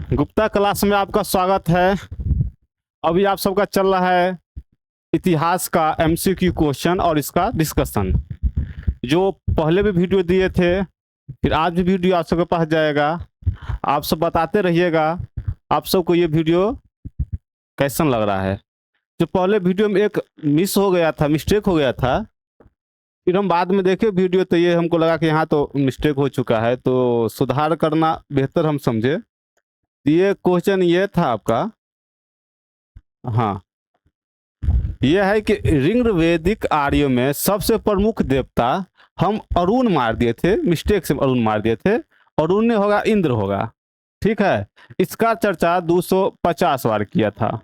Gupta class में आपका स्वागत है। अभी आप सबका चल रहा है इतिहास का एमसीक्यू क्वेश्चन और इसका डिस्कशन। जो पहले भी वीडियो दिए थे, फिर आज भी वीडियो आप सबके पास जाएगा। आप सब बताते रहिएगा आप सबको ये वीडियो कैसन लग रहा है। जो पहले वीडियो में एक मिस हो गया था, मिस्टेक हो गया था, फिर हम बाद में देखे वीडियो तो ये हमको लगा कि यहाँ तो मिस्टेक हो चुका है, तो सुधार करना बेहतर हम समझे। ये क्वेश्चन ये था आपका, हाँ, यह है कि ऋग्वैदिक आर्यों में सबसे प्रमुख देवता हम अरुण मार दिए थे, मिस्टेक से अरुण मार दिए थे। अरुण ने होगा इंद्र होगा, ठीक है। इसका चर्चा 250 बार किया था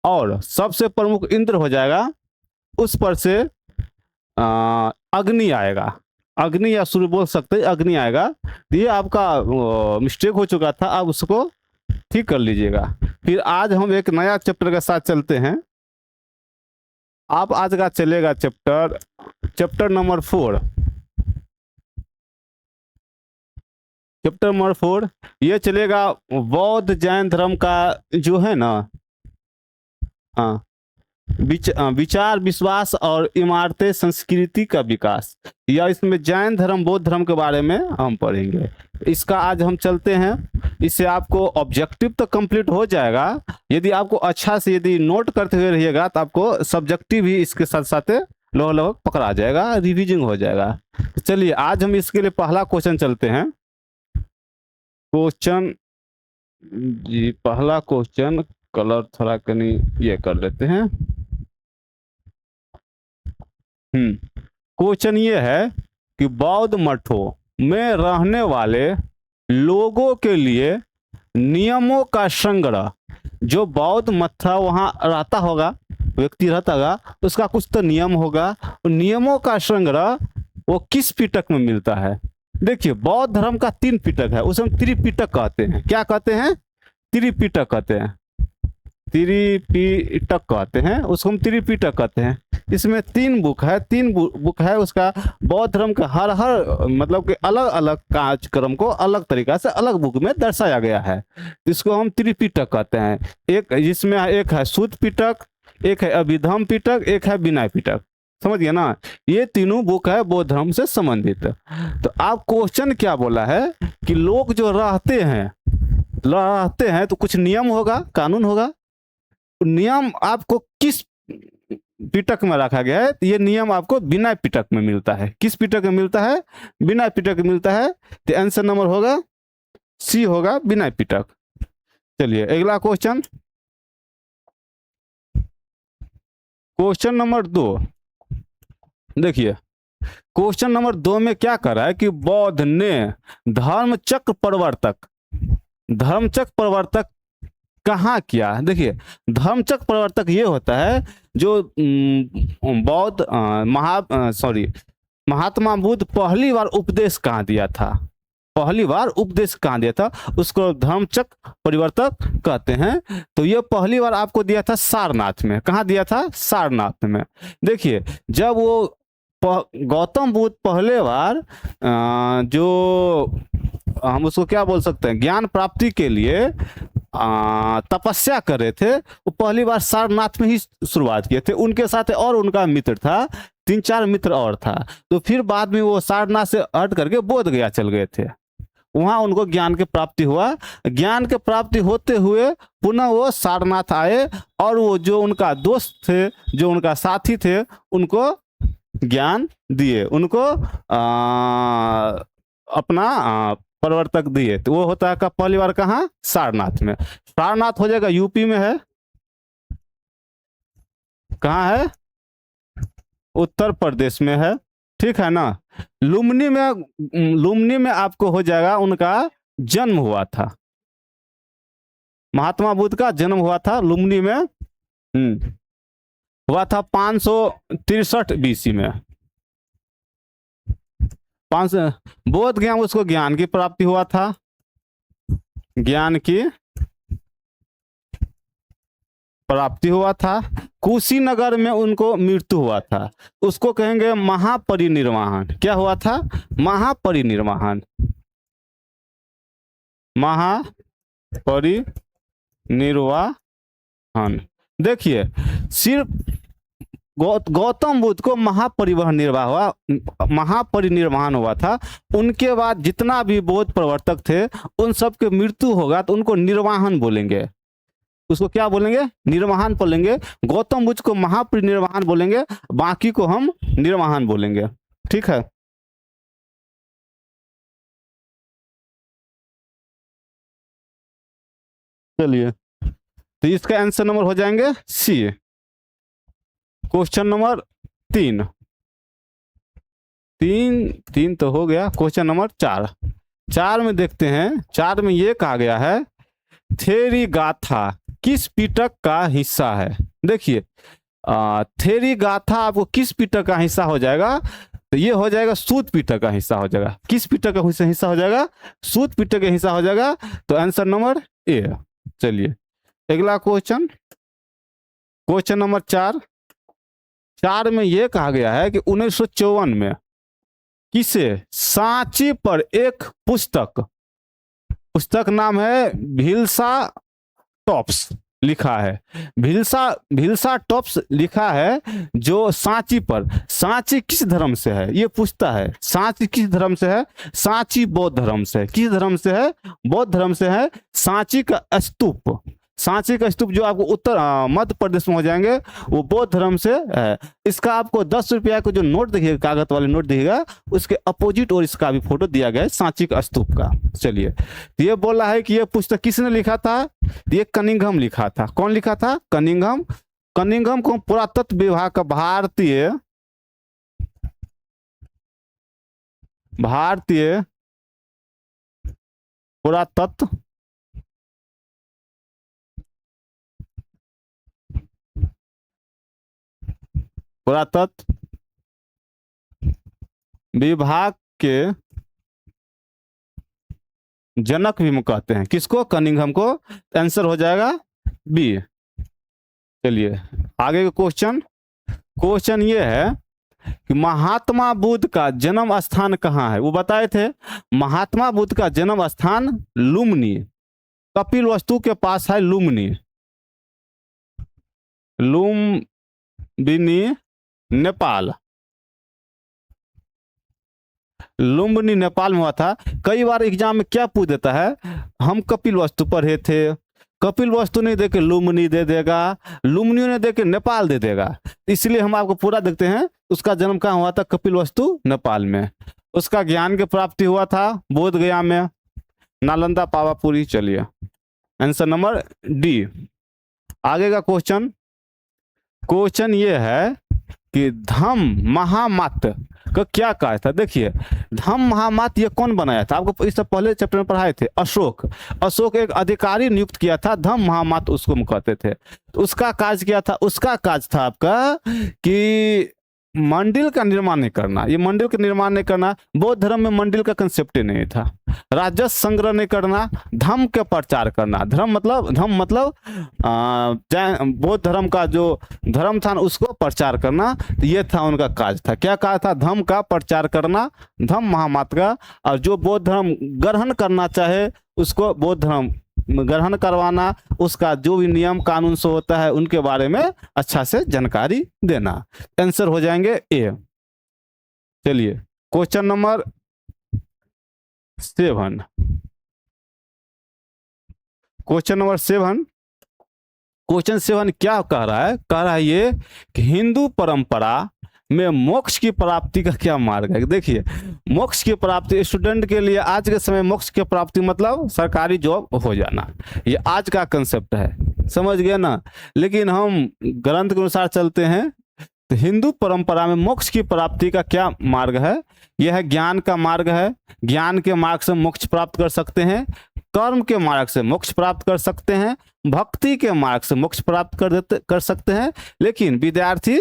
और सबसे प्रमुख इंद्र हो जाएगा। उस पर से अग्नि आएगा, अग्नि या सूर्य बोल सकते हैं, अग्नि आएगा। ये आपका मिस्टेक हो चुका था, आप उसको ठीक कर लीजिएगा। फिर आज हम एक नया चैप्टर के साथ चलते हैं। आप आज का चलेगा चैप्टर नंबर 4। चैप्टर नंबर 4 ये चलेगा बौद्ध जैन धर्म का जो है ना, हाँ, विचार विश्वास और इमारतें संस्कृति का विकास, या इसमें जैन धर्म बौद्ध धर्म के बारे में हम पढ़ेंगे। इसका आज हम चलते हैं। इससे आपको ऑब्जेक्टिव तो कंप्लीट हो जाएगा। यदि आपको अच्छा से यदि नोट करते हुए रहिएगा तो आपको सब्जेक्टिव भी इसके साथ साथ लगभग पकड़ा जाएगा, रिविजन हो जाएगा। तो चलिए आज हम इसके लिए पहला क्वेश्चन चलते हैं। क्वेश्चन जी, पहला क्वेश्चन कलर थोड़ा कहीं ये कर लेते हैं। क्वेश्चन ये है कि बौद्ध मठों में रहने वाले लोगों के लिए नियमों का संग्रह, जो बौद्ध मठ था वहाँ रहता होगा, व्यक्ति रहता होगा, उसका कुछ तो नियम होगा। नियमों का संग्रह वो किस पिटक में मिलता है? देखिए, बौद्ध धर्म का 3 पिटक है, उसे हम त्रिपिटक कहते हैं। क्या कहते हैं? त्रिपिटक कहते हैं, त्रिपिटक कहते हैं, उसको हम त्रिपिटक कहते हैं। इसमें 3 बुक है, 3 बुक है उसका। बौद्ध धर्म का हर मतलब कि अलग अलग कार्यक्रम को अलग तरीका से अलग बुक में दर्शाया गया है, इसको हम त्रिपिटक कहते हैं। एक जिसमें एक है शुद्ध पिटक, एक है अभिधम पिटक, एक है विनय पिटक। समझ गया ना? ये तीनों बुक है बौद्ध धर्म से संबंधित। तो आप क्वेश्चन क्या बोला है कि लोग जो रहते हैं तो कुछ नियम होगा, कानून होगा। नियम आपको किस पिटक में रखा गया है? ये नियम आपको विनय पिटक में मिलता है। किस पिटक में मिलता है? विनय पिटक में मिलता है। तो आंसर नंबर होगा सी, होगा विनय पिटक। चलिए अगला क्वेश्चन, क्वेश्चन नंबर 2 देखिए। क्वेश्चन नंबर 2 में क्या कर रहा है कि बौद्ध ने धर्मचक्र प्रवर्तक कहाँ किया? देखिए, धर्मचक्र प्रवर्तक ये होता है जो बौद्ध महात्मा बुद्ध पहली बार उपदेश कहाँ दिया था, उसको धर्मचक्र परिवर्तक कहते हैं। तो ये पहली बार आपको दिया था सारनाथ में। कहाँ दिया था? सारनाथ में। देखिए, जब वो गौतम बुद्ध पहले बार जो हम उसको क्या बोल सकते हैं, ज्ञान प्राप्ति के लिए तपस्या कर रहे थे, वो पहली बार सारनाथ में ही शुरुआत किए थे। उनके साथ और उनका मित्र था, 3-4 मित्र और था। तो फिर बाद में वो सारनाथ से हट करके बोध गया चल गए थे। वहां उनको ज्ञान की प्राप्ति हुआ। ज्ञान की प्राप्ति होते हुए पुनः वो सारनाथ आए और वो जो उनका दोस्त थे, जो उनका साथी थे, उनको ज्ञान दिए, उनको अपना प्रवर्तक दिए। तो वो होता है का पहली बार कहाँ? सारनाथ में। सारनाथ हो जाएगा यूपी में है। कहाँ है? उत्तर प्रदेश में है, ठीक है ना। लुम्बिनी में आपको हो जाएगा उनका जन्म हुआ था, महात्मा बुद्ध का जन्म हुआ था लुम्बिनी में। हुआ था 563 बीसी में। 500 बोध गया, उसको ज्ञान की प्राप्ति हुआ था, ज्ञान की प्राप्ति हुआ था। कुशीनगर में उनको मृत्यु हुआ था, उसको कहेंगे महापरिनिर्वाण। क्या हुआ था? महापरिनिर्वाण। परिनिर्वाहन। देखिए, सिर्फ गौतम बुद्ध को महापरिनिर्वाण हुआ था। उनके बाद जितना भी बौद्ध प्रवर्तक थे उन सब के मृत्यु होगा तो उनको निर्वाहन बोलेंगे। उसको क्या बोलेंगे? निर्वाहन बोलेंगे। गौतम बुद्ध को महापरिनिर्वाण बोलेंगे, बाकी को हम निर्वाहन बोलेंगे। ठीक है। चलिए, तो इसका आंसर नंबर हो जाएंगे सी। क्वेश्चन नंबर 3 तीन तो हो गया। क्वेश्चन नंबर 4 में देखते हैं। 4 में ये कहा गया है, थेरी गाथा किस पिटक का हिस्सा है? देखिए, थेरी गाथा आपको किस पिटक का हिस्सा हो जाएगा? तो ये हो जाएगा सूत पिटक का हिस्सा हो जाएगा। किस पिटक का हिस्सा हो जाएगा? सूत पिटक का हिस्सा हो जाएगा। तो आंसर नंबर ए। चलिए, अगला क्वेश्चन, क्वेश्चन नंबर 4 में यह कहा गया है कि 1954 में किसे सांची पर एक पुस्तक नाम है भिल्सा टॉप्स लिखा है। भिल्सा टॉप्स लिखा है जो सांची पर। सांची किस धर्म से है ये पूछता है। सांची किस धर्म से है? सांची बौद्ध धर्म से है। किस धर्म से है? बौद्ध धर्म से है। सांची का स्तूप जो आपको उत्तर मध्य प्रदेश में हो जाएंगे, वो बौद्ध धर्म से है। इसका आपको 10 रुपया को जो नोट देखिएगा, कागज वाले नोट देखिएगा, उसके अपोजिट और इसका भी फोटो दिया गया है सांची का स्तूप का। चलिए, तो ये बोला है कि ये पुस्तक किसने लिखा था? ये कनिंघम लिखा था। कौन लिखा था? कनिंघम को पुरातत्व विभाग का भारतीय पुरातत्व विभाग के जनक भी कहते हैं। किसको? कनिंघम को। आंसर हो जाएगा बी। चलिए, आगे का क्वेश्चन ये है कि महात्मा बुद्ध का जन्म स्थान कहाँ है? वो बताए थे, महात्मा बुद्ध का जन्म स्थान लुम्बिनी, कपिल वस्तु के पास है। लुम्बिनी नेपाल। लुम्बिनी नेपाल में हुआ था। कई बार एग्जाम में क्या पूछ देता है, हम कपिल वस्तु पढ़े थे, कपिल वस्तु नहीं देके लुम्बिनी दे देगा, लुम्बिनी ने देके नेपाल दे देगा। इसलिए हम आपको पूरा देखते हैं। उसका जन्म कहाँ हुआ था? कपिल वस्तु नेपाल में। उसका ज्ञान की प्राप्ति हुआ था बोध गया में, नालंदा पावापुरी। चलिए, आंसर नंबर डी। आगे का क्वेश्चन ये है कि धम्म महामत का क्या कार्य था? देखिए, धम्म महामत ये कौन बनाया था? आपको इससे पहले चैप्टर में पढ़ाए थे। अशोक एक अधिकारी नियुक्त किया था, धम्म महामत उसको कहते थे। तो उसका कार्य क्या था? उसका कार्य था आपका कि मंदिर का निर्माण नहीं करना। ये मंदिर का निर्माण नहीं करना, बौद्ध धर्म में मंदिर का कंसेप्ट ही नहीं था। राजस्व संग्रह नहीं करना, धर्म के प्रचार करना। धर्म मतलब बौद्ध धर्म का जो धर्म था उसको प्रचार करना। तो ये था उनका कार्य था। क्या कार्य था? धर्म का प्रचार करना, धम्म महामत का। और जो बौद्ध धर्म ग्रहण करना चाहे उसको बौद्ध धर्म ग्रहण करवाना, उसका जो भी नियम कानून से होता है उनके बारे में अच्छा से जानकारी देना। आंसर हो जाएंगे ए। चलिए, क्वेश्चन नंबर 7। क्वेश्चन 7 क्या कह रहा है? कह रहा है ये कि हिंदू परंपरा में मोक्ष की प्राप्ति का क्या मार्ग है? देखिए, मोक्ष की प्राप्ति स्टूडेंट के लिए आज के समय मोक्ष की प्राप्ति मतलब सरकारी जॉब हो जाना, ये आज का कंसेप्ट है। समझ गए ना? लेकिन हम ग्रंथ के अनुसार चलते हैं तो हिंदू परंपरा में मोक्ष की प्राप्ति का क्या मार्ग है? यह है ज्ञान का मार्ग है। ज्ञान के मार्ग से मोक्ष प्राप्त कर सकते हैं, कर्म के मार्ग से मोक्ष प्राप्त कर सकते हैं, भक्ति के मार्ग से मोक्ष प्राप्त कर सकते हैं। लेकिन विद्यार्थी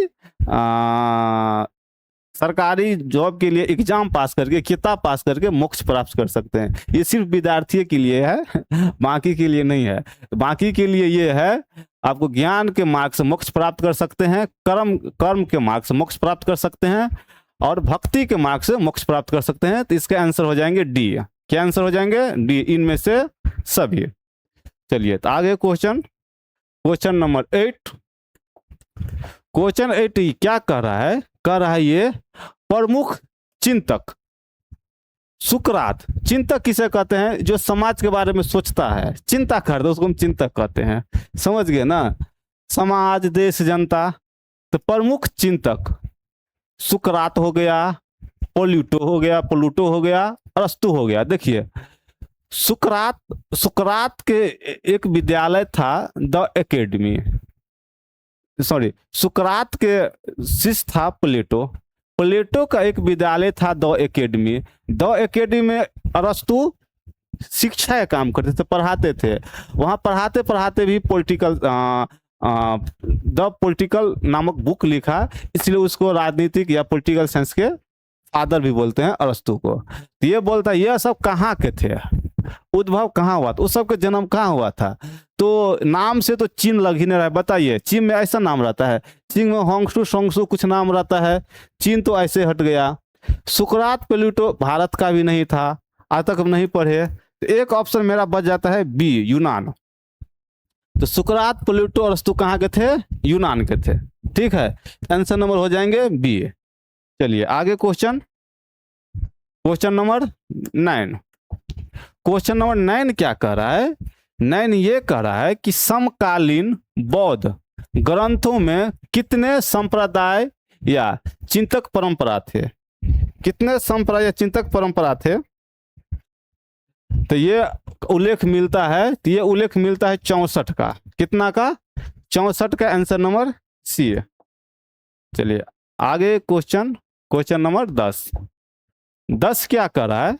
सरकारी जॉब के लिए एग्जाम पास करके, किताब पास करके मोक्ष प्राप्त कर सकते हैं। ये सिर्फ विद्यार्थी के लिए है, बाकी के लिए नहीं है। बाकी के लिए ये है, आपको ज्ञान के मार्ग से मोक्ष प्राप्त कर सकते हैं, कर्म के मार्ग से मोक्ष प्राप्त कर सकते हैं, और भक्ति के मार्ग से मोक्ष प्राप्त कर सकते हैं। तो इसके आंसर हो जाएंगे डी। क्या आंसर हो जाएंगे? डी, इनमें से सभी। चलिए तो आगे क्वेश्चन नंबर 8। क्वेश्चन 8 क्या कह रहा है? कह रहा है ये प्रमुख चिंतक सुकरात। चिंतक किसे कहते हैं? जो समाज के बारे में सोचता है, चिंता करता है, उसको हम चिंतक कहते हैं। समझ गए ना? समाज, देश, जनता। तो प्रमुख चिंतक सुकरात हो गया, प्लूटो हो गया, अरस्तु हो गया। देखिए सुकरात के एक विद्यालय था द एकेडमी, सॉरी, सुकरात के शिष्य था प्लेटो का एक विद्यालय था द एकेडमी में अरस्तु शिक्षा का काम करते थे, पढ़ाते थे। वहाँ पढ़ाते पढ़ाते भी द पॉलिटिकल नामक बुक लिखा, इसलिए उसको राजनीतिक या पॉलिटिकल साइंस के फादर भी बोलते हैं अरस्तु को। तो ये बोलता है ये सब कहाँ के थे, उद्भव कहाँ हुआ था, उस सब का जन्म कहाँ हुआ था? तो नाम से तो चीन लग ही नहीं रहा है। बताइए, चीन में ऐसा नाम रहता है? चीन में होंगसू सोंगसू कुछ नाम रहता है, चीन तो ऐसे हट गया। सुकरात प्लेटो भारत का भी नहीं था, आज तक हम नहीं पढ़े। तो एक ऑप्शन मेरा बच जाता है बी, यूनान। तो सुकरात प्लेटो अरस्तु कहाँ के थे? यूनान के थे। ठीक है, आंसर नंबर हो जाएंगे बी। चलिए आगे क्वेश्चन नंबर 9। क्वेश्चन नंबर 9 क्या कह रहा है? 9 ये कह रहा है कि समकालीन बौद्ध ग्रंथों में कितने संप्रदाय या चिंतक परंपरा थे? कितने संप्रदाय या चिंतक परंपरा थे? तो ये उल्लेख मिलता है, 64 का। कितना का? 64 का। आंसर नंबर सी है। चलिए आगे क्वेश्चन नंबर 10 क्या कर रहा है?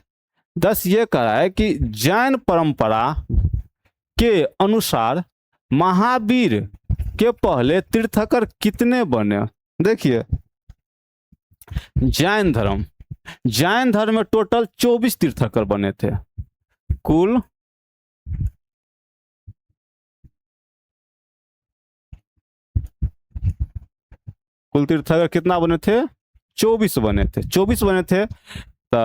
10 ये कह रहा है कि जैन परंपरा के अनुसार महावीर के पहले तीर्थकर कितने बने? देखिए जैन धर्म में टोटल 24 तीर्थकर बने थे। कुल तीर्थकर कितना बने थे? 24 बने थे। तो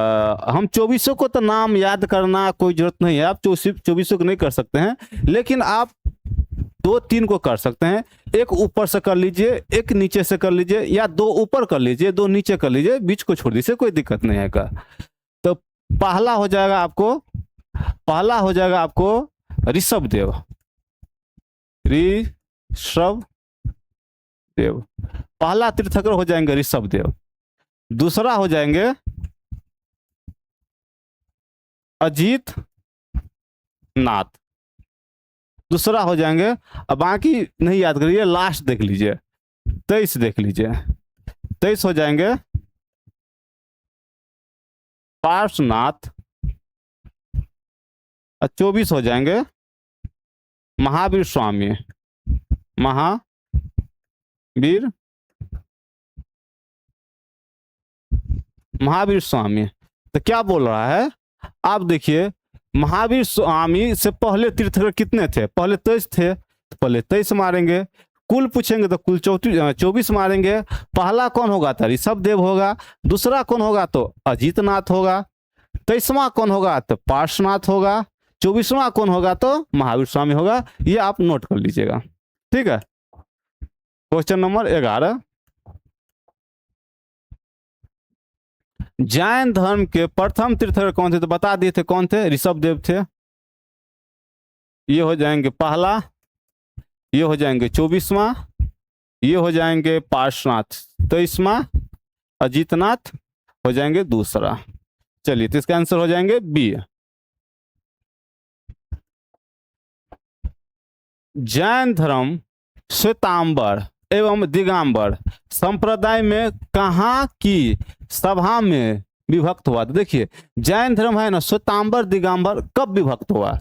हम 24 को तो नाम याद करना कोई जरूरत नहीं है, आप 24 को नहीं कर सकते हैं, लेकिन आप 2-3 को कर सकते हैं। एक ऊपर से कर लीजिए, एक नीचे से कर लीजिए, या 2 ऊपर कर लीजिए, 2 नीचे कर लीजिए, बीच को छोड़ दीजिए, कोई दिक्कत नहीं है का। तो पहला हो जाएगा आपको ऋषभ देव। पहला तीर्थकर हो जाएंगे ऋषभ देव। दूसरा हो जाएंगे अजीत नाथ। दूसरा हो जाएंगे, अब बाकी नहीं याद करिए, लास्ट देख लीजिए, 23 देख लीजिए। 23 हो जाएंगे पार्श्वनाथ, और 24 हो जाएंगे महावीर स्वामी। तो क्या बोल रहा है? आप देखिए, महावीर स्वामी से पहले तीर्थकर कितने थे? पहले 23 थे, तो पहले 23 मारेंगे। कुल पूछेंगे तो कुल 24 मारेंगे। पहला कौन होगा? तो ऋषभ देव होगा। दूसरा कौन होगा? तो अजीतनाथ होगा। 23वां कौन होगा? तो पार्श्वनाथ होगा। 24वां कौन होगा? तो महावीर स्वामी होगा। ये आप नोट कर लीजिएगा। ठीक है, क्वेश्चन नंबर 11। जैन धर्म के प्रथम तीर्थकर कौन थे? तो बता दिए थे, कौन थे? ऋषभ देव थे। ये हो जाएंगे पहला, ये हो जाएंगे 24वां, ये हो जाएंगे पार्श्वनाथ 23वां, अजीतनाथ हो जाएंगे दूसरा। चलिए तो इसका आंसर हो जाएंगे बी। जैन धर्म श्वेतांबर एवं दिगंबर संप्रदाय में कहाँ की सभा में विभक्त हुआ? तो देखिए जैन धर्म है ना, श्वेतांबर दिगंबर कब विभक्त हुआ?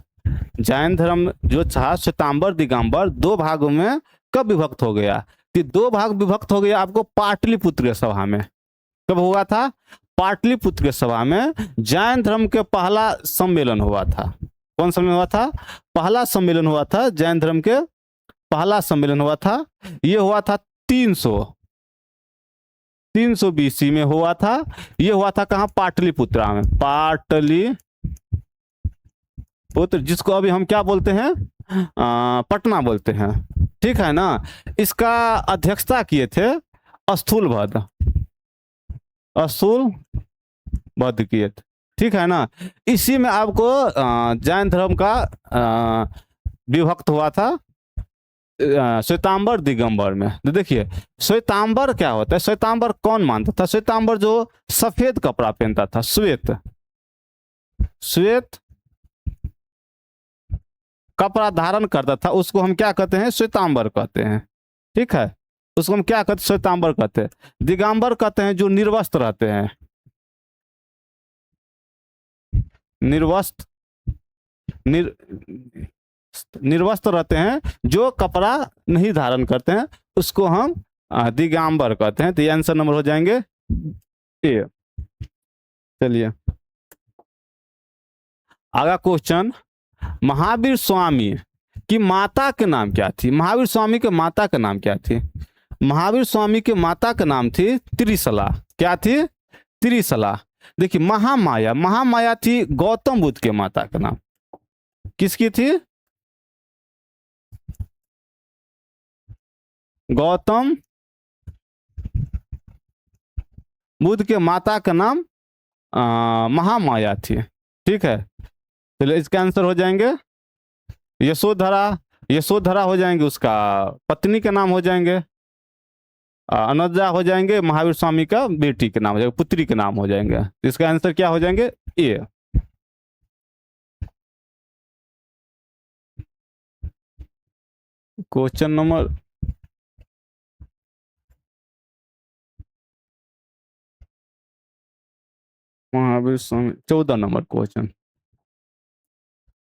जैन धर्म जो था श्वेतांबर दिगंबर 2 भागों में कब विभक्त हो गया? कि 2 भाग विभक्त हो गया आपको पाटलिपुत्र सभा में। कब हुआ था? पाटलिपुत्र सभा में जैन धर्म के पहला सम्मेलन हुआ था। कौन सम्मेलन हुआ था? पहला सम्मेलन हुआ था जैन धर्म के, पहला सम्मेलन हुआ था। ये हुआ था 300 BC में हुआ था। ये हुआ था कहाँ? पाटलिपुत्रा में। पाटलिपुत्र, जिसको अभी हम क्या बोलते हैं? पटना बोलते हैं, ठीक है ना। इसका अध्यक्षता किए थे स्थूलभद्र, स्थूलभद्र किए थे, ठीक है ना। इसी में आपको जैन धर्म का विभक्त हुआ था श्वेतांबर दिगंबर में। तो देखिए श्वेतांबर क्या होता है, श्वेतांबर कौन मानता था, श्वेतांबर जो सफेद कपड़ा पहनता था, श्वेत कपड़ा धारण करता था, उसको हम क्या कहते हैं, श्वेतांबर कहते हैं, ठीक है। उसको हम क्या कहते हैं, श्वेतांबर कहते हैं। दिगंबर कहते हैं जो निर्वस्त्र रहते हैं, निर्वस्त्र रहते हैं, जो कपड़ा नहीं धारण करते हैं, उसको हम दिगंबर कहते हैं। तो ये आंसर नंबर हो जाएंगे ए। चलिए आगे क्वेश्चन, महावीर स्वामी की माता के नाम क्या थी, महावीर स्वामी के माता का नाम क्या थी, महावीर स्वामी के माता का नाम थी त्रिशला। क्या थी, त्रिशला। देखिए महामाया, महामाया थी गौतम बुद्ध के माता का नाम, किसकी थी, गौतम बुद्ध के माता का नाम महामाया थी, ठीक है। चलिए इसका आंसर हो जाएंगे यशोधरा, यशोधरा हो जाएंगे, उसका पत्नी का नाम हो जाएंगे अनुजा हो जाएंगे, महावीर स्वामी का बेटी के नाम हो जाएगा, पुत्री के नाम हो जाएंगे। इसका आंसर क्या हो जाएंगे, ए। Question number Mahavir Swami 14 number question,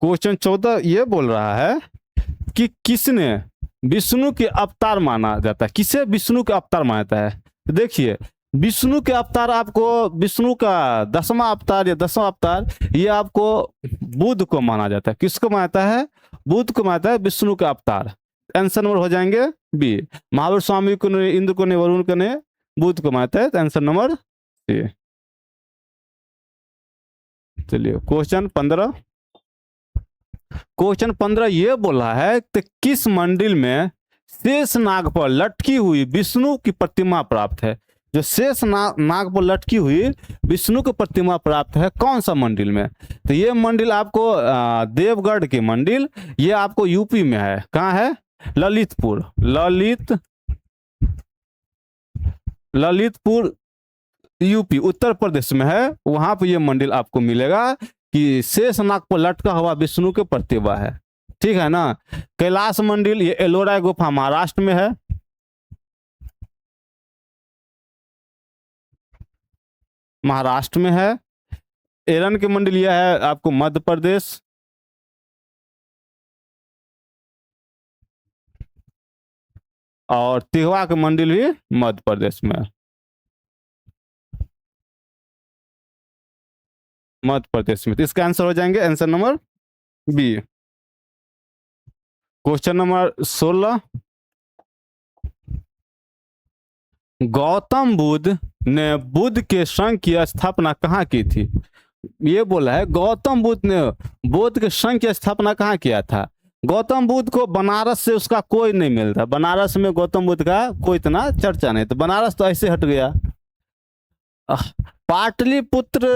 question 14 ये बोल रहा है कि किसने विष्णु के अवतार माना जाता है, किसे विष्णु के अवतार माना जाता है। देखिए विष्णु के अवतार, आपको विष्णु का 10वां अवतार या 10वां अवतार, ये आपको बुद्ध को माना जाता है। किसको माना जाता है, बुद्ध को माना जाता है विष्णु का अवतार। आंसर नंबर हो जाएंगे बी। महावीर स्वामी को ने, इंद्र को ने, वरुण को ने, बुद्ध को माना जाता है। तो आंसर नंबर सी। चलिए क्वेश्चन 15, क्वेश्चन 15 ये बोला है कि किस मंदिर में शेष नाग पर लटकी हुई विष्णु की प्रतिमा प्राप्त है। जो शेष नाग पर लटकी हुई विष्णु की प्रतिमा प्राप्त है, कौन सा मंदिर में। तो ये मंदिर आपको देवगढ़ की मंदिर, ये आपको यूपी में है। कहाँ है, ललितपुर, ललितपुर यूपी उत्तर प्रदेश में है। वहां पर ये मंदिर आपको मिलेगा कि शेष नाग पर लटका हुआ विष्णु के प्रतिमा है, ठीक है ना। कैलाश मंदिर ये एलोरा गुफा महाराष्ट्र में है, महाराष्ट्र में है। एरन के मंदिर यह है आपको मध्य प्रदेश, और तिहवा के मंदिर भी मध्य प्रदेश में है, मध्य प्रदेश में। तो इसका आंसर हो जाएंगे answer number B. Question number 16, Gautam Buddha ने बुद्ध के संघ की स्थापना कहाँ की थी। ये बोला है गौतम बुद्ध ने बुद्ध के संघ की स्थापना कहाँ किया था। गौतम बुद्ध को बनारस से उसका कोई नहीं मिलता, बनारस में गौतम बुद्ध का कोई इतना चर्चा नहीं, तो बनारस तो ऐसे हट गया। पाटलिपुत्र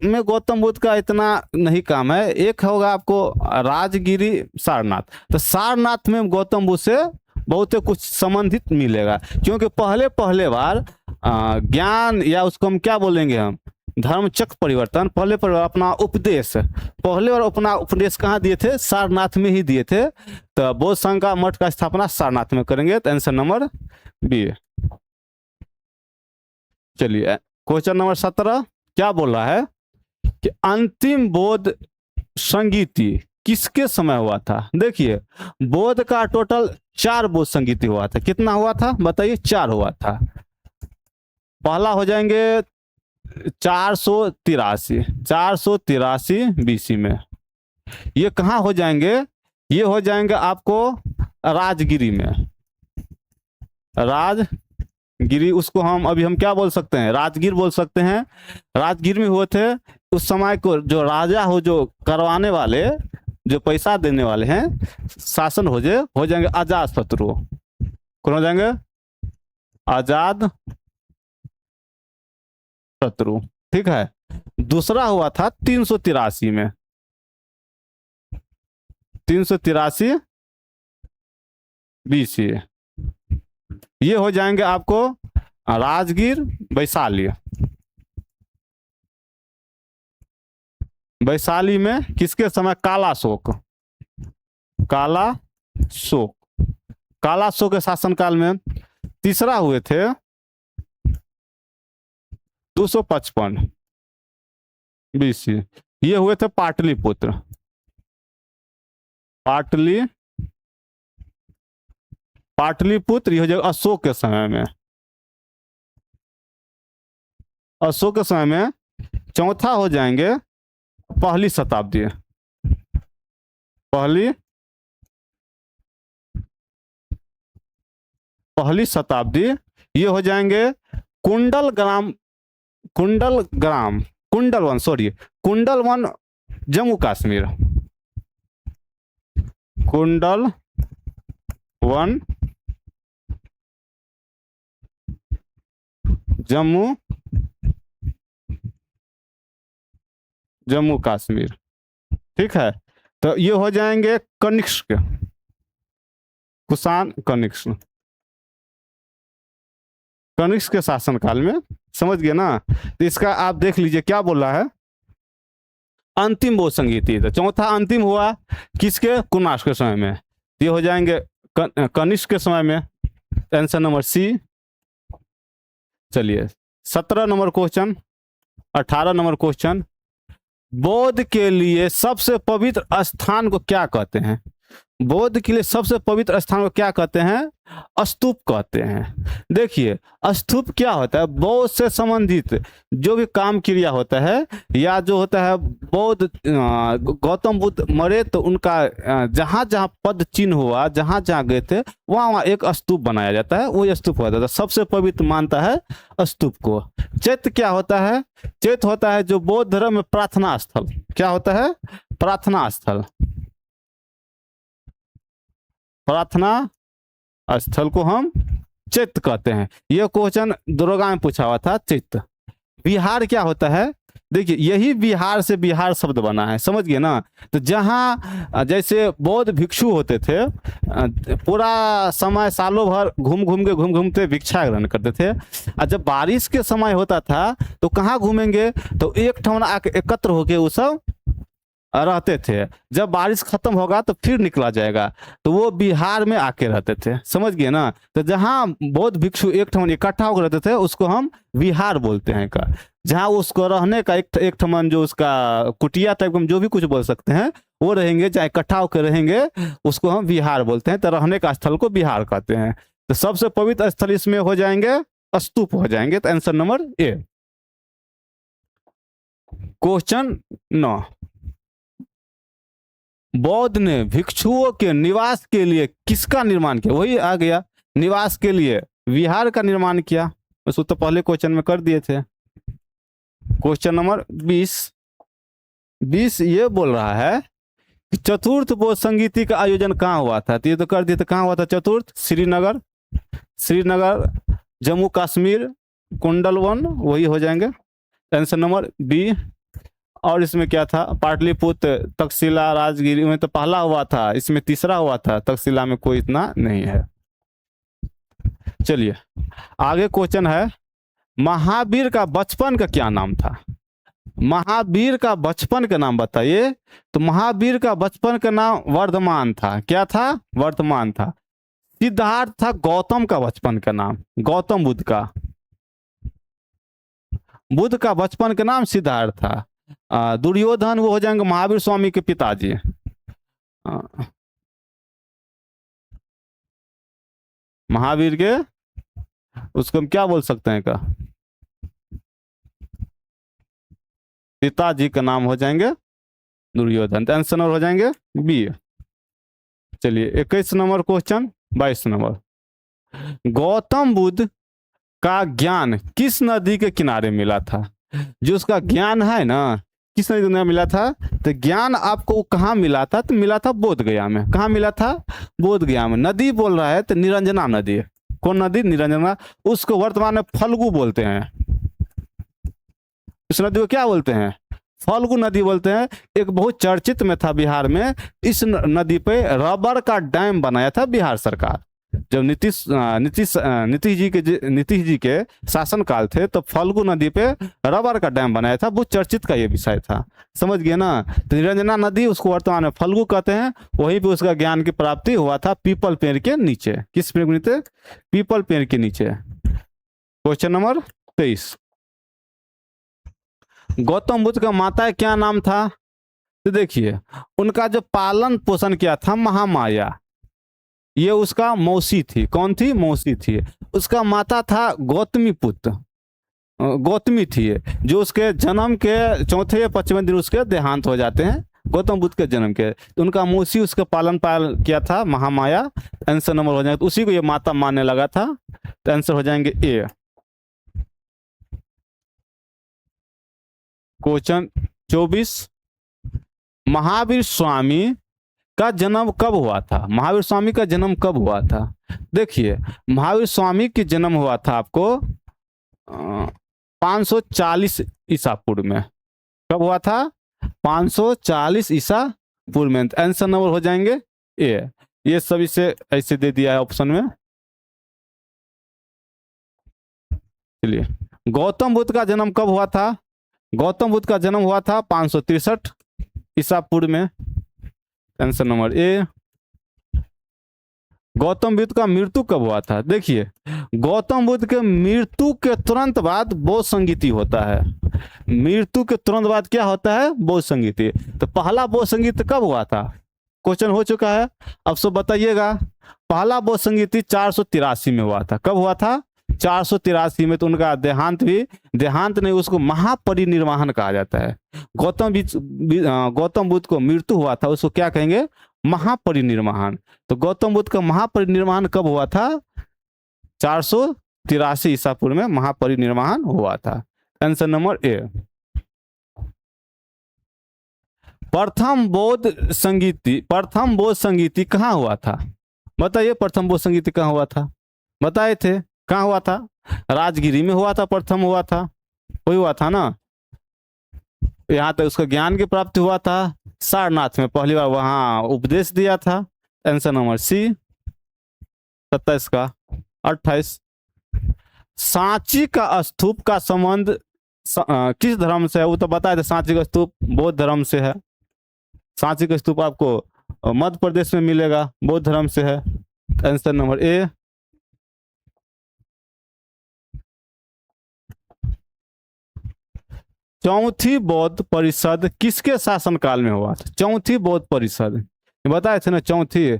में गौतम बुद्ध का इतना नहीं काम है। एक होगा आपको राजगिरी सारनाथ, तो सारनाथ में गौतम बुद्ध से बहुत कुछ संबंधित मिलेगा, क्योंकि पहले बार ज्ञान या उसको हम क्या बोलेंगे, हम धर्मचक्र परिवर्तन, पहले पर अपना उपदेश, पहले बार अपना उपदेश कहाँ दिए थे, सारनाथ में ही दिए थे। तो बौद्ध संघ का मठ का स्थापना सारनाथ में करेंगे। तो आंसर नंबर बी। चलिए क्वेश्चन नंबर 17 क्या बोल रहा है कि अंतिम बौद्ध संगीति किसके समय हुआ था। देखिए बौद्ध का टोटल 4 बौद्ध संगीति हुआ था। कितना हुआ था बताइए, 4 हुआ था। पहला हो जाएंगे 483 बीसी में। ये कहाँ हो जाएंगे, ये हो जाएंगे आपको राजगिरी में, राजगिरी, उसको हम क्या बोल सकते हैं, राजगीर बोल सकते हैं। राजगीर में हुए थे। उस समय को जो राजा हो, जो करवाने वाले, जो पैसा देने वाले हैं शासन हो जाएंगे आजाद शत्रु। कौन हो जाएंगे? आजाद शत्रु। ठीक है। दूसरा हुआ था 383 में, 383 BC। ये हो जाएंगे आपको राजगीर वैशाली। वैशाली में किसके समय? काला शोक। काला शोक, काला शोक के शासनकाल में। तीसरा हुए थे 255 BC। ये हुए थे पाटलिपुत्र। पाटलिपुत्र ये हो जाएगा अशोक के समय में। अशोक के समय में। चौथा हो जाएंगे पहली शताब्दी। पहली शताब्दी ये हो जाएंगे कुंडल वन जम्मू कश्मीर। कुंडल वन जम्मू कश्मीर। ठीक है। तो ये हो जाएंगे कनिष्क, कुषाण कनिष्क। कनिष्क के शासनकाल में। समझ गए ना? तो इसका आप देख लीजिए क्या बोल रहा है। अंतिम वो संगीति। तो चौथा अंतिम हुआ किसके? कुनाश के समय में। ये हो जाएंगे कनिष्क के समय में। Answer number C. चलिए 17 नंबर क्वेश्चन, 18 नंबर क्वेश्चन। बौद्ध के लिए सबसे पवित्र स्थान को क्या कहते हैं? बौद्ध के लिए सबसे पवित्र स्थान को क्या कहते हैं? स्तूप कहते हैं। देखिए स्तूप क्या होता है? बौद्ध से संबंधित जो भी काम क्रिया होता है, या जो होता है बौद्ध गौतम बुद्ध मरे तो उनका जहां जहां पद चिन्ह हुआ, जहां जहां गए थे वहां वहां एक स्तूप बनाया जाता है। वो स्तूप होता है, सबसे पवित्र मानता है स्तूप को। चैत्य क्या होता है? चैत्य होता है जो बौद्ध धर्म में प्रार्थना स्थल। क्या होता है? प्रार्थना स्थल। प्रार्थना स्थल को हम चित्त कहते हैं। यह क्वेश्चन दरोगा में पूछा हुआ था। चित्त। विहार क्या होता है? देखिए यही बिहार से बिहार शब्द बना है। समझ गए ना? तो जहाँ जैसे बौद्ध भिक्षु होते थे, पूरा समय सालों भर घूम घूमते भिक्षा ग्रहण करते थे। और जब बारिश के समय होता था तो कहाँ घूमेंगे? तो एक ठमन आके एकत्र होके वो सब रहते थे। जब बारिश खत्म होगा तो फिर निकला जाएगा। तो वो बिहार में आके रहते थे। समझ गए ना? तो जहाँ बौद्ध भिक्षु एक ठमन इकट्ठा होकर रहते थे उसको हम विहार बोलते हैं का। जहाँ उसको रहने का एक ठमन जो उसका कुटिया टाइप का जो भी कुछ बोल सकते हैं वो रहेंगे, चाहे इकट्ठा होकर रहेंगे, उसको हम विहार बोलते हैं। तो रहने का स्थल को विहार कहते हैं। तो सबसे पवित्र स्थल इसमें हो जाएंगे स्तूप हो जाएंगे। तो आंसर नंबर ए। क्वेश्चन 9। बौद्ध ने भिक्षुओं के निवास के लिए किसका निर्माण किया? वही आ गया, निवास के लिए विहार का निर्माण किया। उसको तो पहले क्वेश्चन में कर दिए थे। क्वेश्चन नंबर 20 ये बोल रहा है कि चतुर्थ बौद्ध संगीति का आयोजन कहाँ हुआ था? तो ये तो कर दिए। तो कहाँ हुआ था चतुर्थ? श्रीनगर। जम्मू कश्मीर, कुंडल वन, वही हो जाएंगे। Answer number B. और इसमें क्या था? पाटलिपुत्र, तक्षशिला, राजगिरी में तो पहला हुआ था, इसमें तीसरा हुआ था। तक्षशिला में कोई इतना नहीं है। चलिए आगे क्वेश्चन है, महावीर का बचपन का क्या नाम था? महावीर का बचपन का नाम बताइए। तो महावीर का बचपन का नाम वर्धमान था। क्या था? वर्धमान था। सिद्धार्थ था गौतम का बचपन का नाम। गौतम बुद्ध का बचपन का नाम सिद्धार्थ था। दुर्योधन वो हो जाएंगे महावीर स्वामी के पिताजी। महावीर के उसको हम क्या बोल सकते हैं का? पिताजी का नाम हो जाएंगे दुर्योधन। तो आंसर हो जाएंगे बी। चलिए 21 number question, 22 number. Gautam Buddha का ज्ञान किस नदी के किनारे मिला था? जो उसका ज्ञान है ना, किस नदी में मिला था? तो ज्ञान आपको कहाँ मिला था? तो मिला था बोध गया में। कहाँ मिला था? बोध गया में। नदी बोल रहा है तो निरंजना नदी। कौन नदी? निरंजना। उसको वर्तमान में फल्गु बोलते हैं। इस नदी को क्या बोलते हैं? फल्गु नदी बोलते हैं। एक बहुत चर्चित में था बिहार में, इस नदी पे रबर का डैम बनाया था बिहार सरकार। जब नीतीश जी के शासनकाल थे तो फल्गु नदी पे रबर का डैम बनाया था। बहुत चर्चित का ये विषय था, समझ गए ना। तो निरंजना नदी, उसको वर्तमान में फल्गु कहते हैं। वहीं पे उसका ज्ञान की प्राप्ति हुआ था पीपल पेड़ के नीचे। किस पेड़ के नीचे? पीपल पेड़ के नीचे। क्वेश्चन नंबर 23, गौतम बुद्ध का माता क्या नाम था? तो देखिए, उनका जो पालन पोषण किया था महामाया, ये उसका मौसी थी। कौन थी? मौसी थी। उसका माता था गौतमी पुत्र, गौतमी थी, जो उसके जन्म के चौथे या पांचवें दिन उसके देहांत हो जाते हैं, गौतम बुद्ध के जन्म के। तो उनका मौसी उसका पालन किया था महामाया। आंसर नंबर हो जाएगा, तो उसी को ये माता मानने लगा था। तो आंसर हो जाएंगे ए। क्वेश्चन 24, महावीर स्वामी का जन्म कब हुआ था? महावीर स्वामी का जन्म कब हुआ था? देखिए, महावीर स्वामी की जन्म हुआ था आपको 540 ईसा पूर्व में। कब हुआ था? 540 ईसा पूर्व में। आंसर नंबर हो जाएंगे ए। ये सभी से ऐसे दे दिया है ऑप्शन में। चलिए, गौतम बुद्ध का जन्म कब हुआ था? गौतम बुद्ध का जन्म हुआ था 563 ईसा पूर्व में। Answer number A. Gautam Buddha का मृत्यु कब हुआ था? देखिए, गौतम बुद्ध के मृत्यु के तुरंत बाद बौद्ध संगीति होता है। मृत्यु के तुरंत बाद क्या होता है? बौद्ध संगीति। तो पहला बौद्ध संगीत कब हुआ था? क्वेश्चन हो चुका है, अब सब बताइएगा। पहला बौद्ध संगीति 483 में हुआ था। कब हुआ था? 483 में। तो उनका देहांत नहीं, उसको महापरिनिर्वाण कहा जाता है। गौतम बुद्ध को मृत्यु हुआ था, उसको क्या कहेंगे? महापरिनिर्वाण। तो गौतम बुद्ध का महापरिनिर्वाण कब हुआ था? 483 ईसा पूर्व में महापरिनिर्वाण हुआ था। Answer number A. प्रथम बौद्ध संगीति कहाँ हुआ था? बताइए, प्रथम बौद्ध संगीति कहाँ हुआ था? बताए थे, कहाँ हुआ था? राजगिरी में हुआ था, प्रथम हुआ था, वही हुआ था ना। यहाँ तक उसका ज्ञान की प्राप्ति हुआ था। सारनाथ में पहली बार वहां उपदेश दिया था। आंसर नंबर सी। 27 का 28, सांची का स्तूप का संबंध किस धर्म से है? वो तो बताए थे, सांची का स्तूप बौद्ध धर्म से है। सांची का स्तूप आपको मध्य प्रदेश में मिलेगा, बौद्ध धर्म से है। Answer number A. चौथी बौद्ध परिषद किसके शासनकाल में हुआ था? चौथी बौद्ध परिषद बताए थे ना, चौथी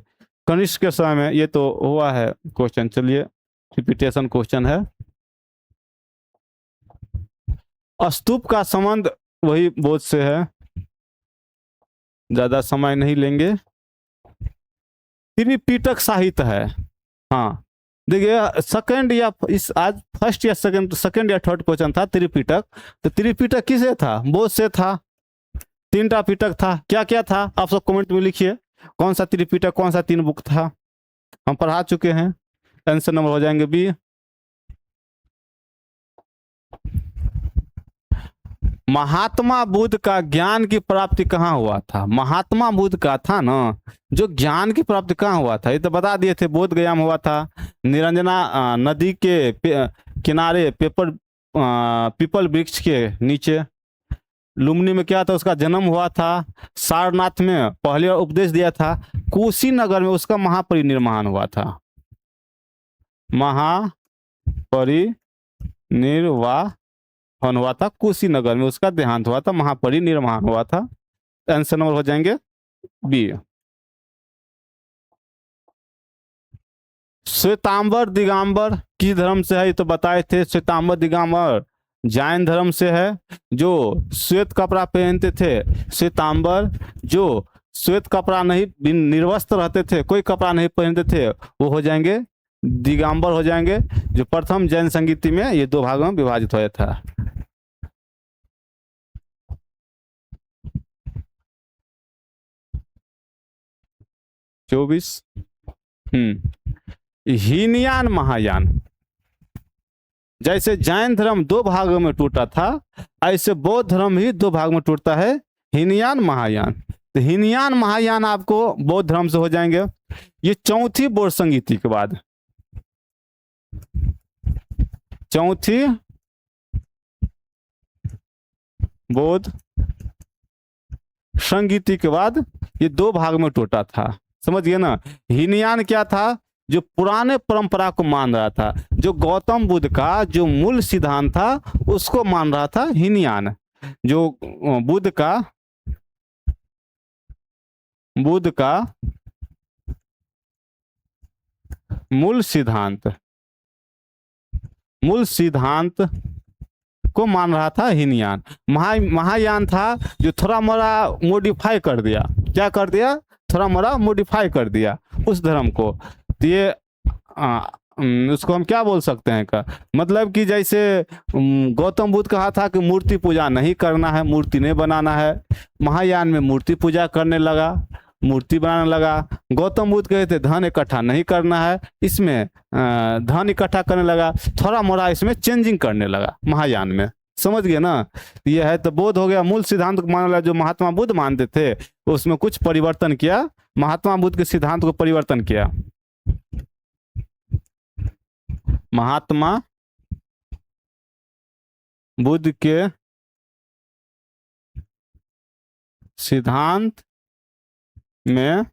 कनिष्क के समय में। ये तो हुआ है क्वेश्चन। चलिए, रिपीटेशन क्वेश्चन है। स्तूप का संबंध वही बौद्ध से है, ज्यादा समय नहीं लेंगे। त्रिपिटक साहित्य है। हाँ, देखिए, सेकंड या इस आज फर्स्ट या सेकंड या थर्ड क्वेश्चन था त्रिपिटक। तो त्रिपिटक किसे था? बौद्ध से था। 3टा पिटक था। क्या क्या था? आप सब कमेंट में लिखिए, कौन सा त्रिपिटक, कौन सा 3 बुक था, हम पढ़ा चुके हैं। आंसर नंबर हो जाएंगे बी। महात्मा बुद्ध का ज्ञान की प्राप्ति कहाँ हुआ था? महात्मा बुद्ध का था ना जो ज्ञान की प्राप्ति कहाँ हुआ था, ये तो बता दिए थे, बोध गया में हुआ था। निरंजना नदी के किनारे पीपल वृक्ष के नीचे। लुम्बिनी में क्या था? उसका जन्म हुआ था। सारनाथ में पहली बार उपदेश दिया था। कुशीनगर में उसका महापरिनिर्वाण हुआ था। महापरिनिर्वाण हुआ था कुशीनगर में, उसका देहांत हुआ था, महापरिनिर्वाण हुआ था। आंसर नंबर हो जाएंगे बी। श्वेतांबर दिगंबर किस धर्म से है? ये तो बताए थे। श्वेतांबर दिगंबर जैन धर्म से है, जो श्वेत कपड़ा पहनते थे। श्वेतांबर जो श्वेत कपड़ा नहीं, निर्वस्त्र रहते थे, कोई कपड़ा नहीं पहनते थे, वो हो जाएंगे दिगंबर हो जाएंगे। जो प्रथम जैन संगीति में ये 2 भागों में विभाजित हुआ था। 24। हीनयान महायान, जैसे जैन धर्म दो भागों में टूटा था, ऐसे बौद्ध धर्म ही दो भाग में टूटता है, हीनयान महायान। तो हीनयान महायान आपको बौद्ध धर्म से हो जाएंगे। ये चौथी बोध संगीति के बाद, चौथी बोध संगीति के बाद ये दो भाग में टूटा था, समझ गए ना। हीनयान क्या था, जो पुराने परंपरा को मान रहा था, जो गौतम बुद्ध का जो मूल सिद्धांत था उसको मान रहा था हीनयान। जो बुद्ध का मूल सिद्धांत को मान रहा था हीनयान। महायान था जो थोड़ा मोड़ा मॉडिफाई कर दिया, क्या कर दिया, थोड़ा मोड़ा मॉडिफाई कर दिया उस धर्म को। तो ये उसको हम क्या बोल सकते हैं का, मतलब कि जैसे गौतम बुद्ध कहा था कि मूर्ति पूजा नहीं करना है, मूर्ति नहीं बनाना है, महायान में मूर्ति पूजा करने लगा, मूर्ति बनाने लगा। गौतम बुद्ध कहे थे धन इकट्ठा नहीं करना है, इसमें धन इकट्ठा करने लगा, थोड़ा मोड़ा इसमें चेंजिंग करने लगा महायान में, समझ गए ना। ये है तो बोध हो गया, मूल सिद्धांत को मान ला जो महात्मा बुद्ध मानते थे उसमें कुछ परिवर्तन किया, महात्मा बुद्ध के सिद्धांत को परिवर्तन किया। महात्मा बुद्ध के सिद्धांत में